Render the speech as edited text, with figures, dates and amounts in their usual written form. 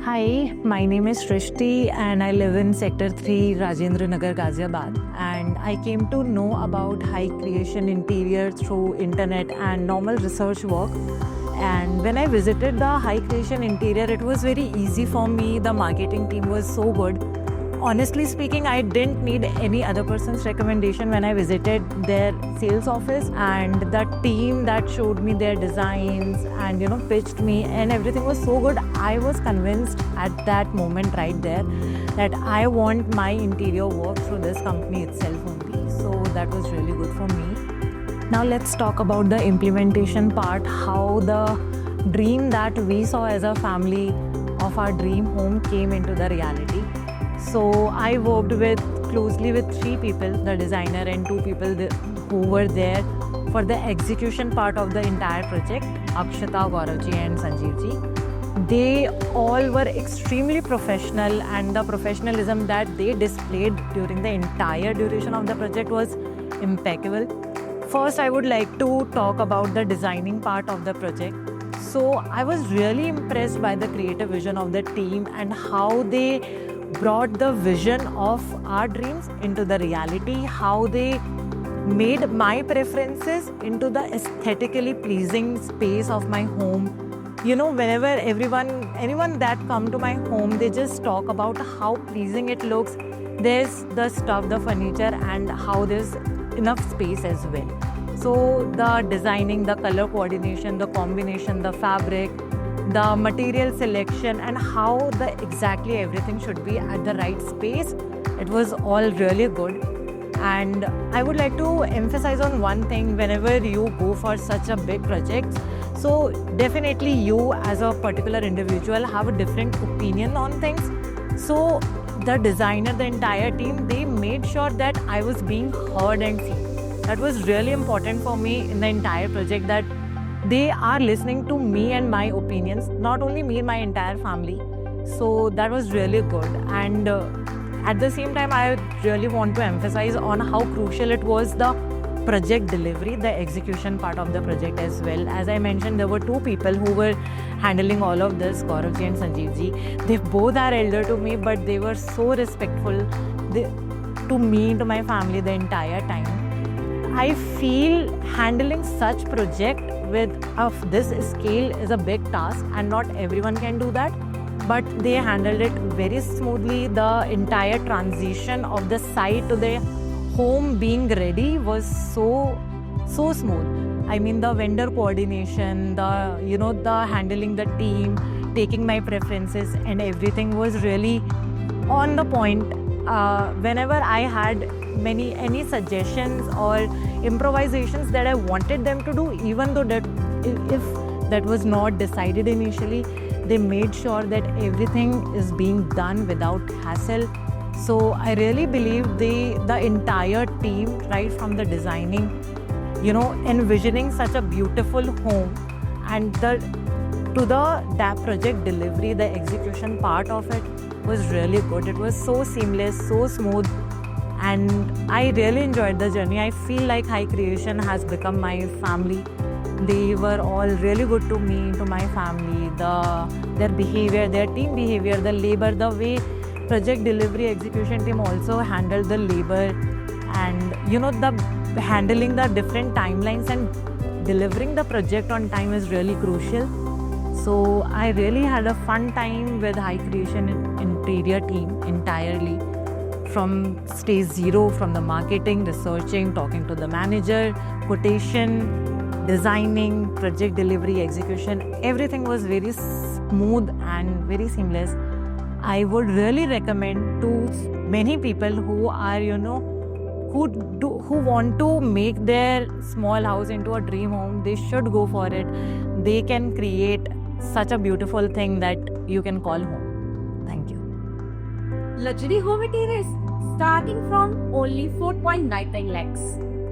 Hi, my name is Shrishti and I live in Sector 3, Rajendra Nagar, Ghaziabad. And I came to know about High Creation Interior through internet and normal research work. And when I visited the High Creation Interior, it was very easy for me. The marketing team was so good. Honestly speaking, I didn't need any other person's recommendation when I visited their sales office, and the team that showed me their designs and pitched me, and everything was so good. I was convinced at that moment right there that I want my interior work through this company itself only. So that was really good for me. Now let's talk about the implementation part, how the dream that we saw as a family of our dream home came into the reality. So I worked closely with 3 people, the designer and 2 people who were there for the execution part of the entire project, Akshata, Gauravji and Sanjeevji. They all were extremely professional, and the professionalism that they displayed during the entire duration of the project was impeccable. First, I would like to talk about the designing part of the project. So I was really impressed by the creative vision of the team and how they brought the vision of our dreams into the reality, how they made my preferences into the aesthetically pleasing space of my home. Whenever anyone that come to my home, they just talk about how pleasing it looks. There's the stuff, the furniture, and how there's enough space as well. So the designing, the color coordination, the combination, the fabric, the material selection, and how exactly everything should be at the right space, it was all really good. And I would like to emphasize on one thing: whenever you go for such a big project, so definitely you as a particular individual have a different opinion on things. So the designer, the entire team, they made sure that I was being heard and seen. That was really important for me in the entire project, that they are listening to me and my opinions, not only me, my entire family. So that was really good. And at the same time, I really want to emphasize on how crucial it was, the project delivery, the execution part of the project as well. As I mentioned, there were 2 people who were handling all of this, Gauravji and Sanjeevji. They both are elder to me, but they were so respectful to me, to my family, the entire time. I feel handling such project of this scale is a big task, and not everyone can do that, but they handled it very smoothly. The entire transition of the site to the home being ready was so smooth. I mean, the vendor coordination, the handling the team, taking my preferences, and everything was really on the point. Whenever I had any suggestions or improvisations that I wanted them to do, even though that if that was not decided initially, they made sure that everything is being done without hassle. So I really believe the entire team, right from the designing, envisioning such a beautiful home, and to the project delivery, the execution part of it was really good. It was so seamless, so smooth, and I really enjoyed the journey. I feel like High Creation has become my family. They were all really good to me, to my family. Their behavior, their team behavior, the labor, the way project delivery execution team also handled the labor, and the handling the different timelines and delivering the project on time is really crucial. So I really had a fun time with High Creation Interior team entirely. From stage 0, from the marketing, researching, talking to the manager, quotation, designing, project delivery, execution, everything was very smooth and very seamless. I would really recommend to many people who are, who want to make their small house into a dream home. They should go for it. They can create such a beautiful thing that you can call home. Thank you. Luxury home interiors starting from only 4.99 lakhs.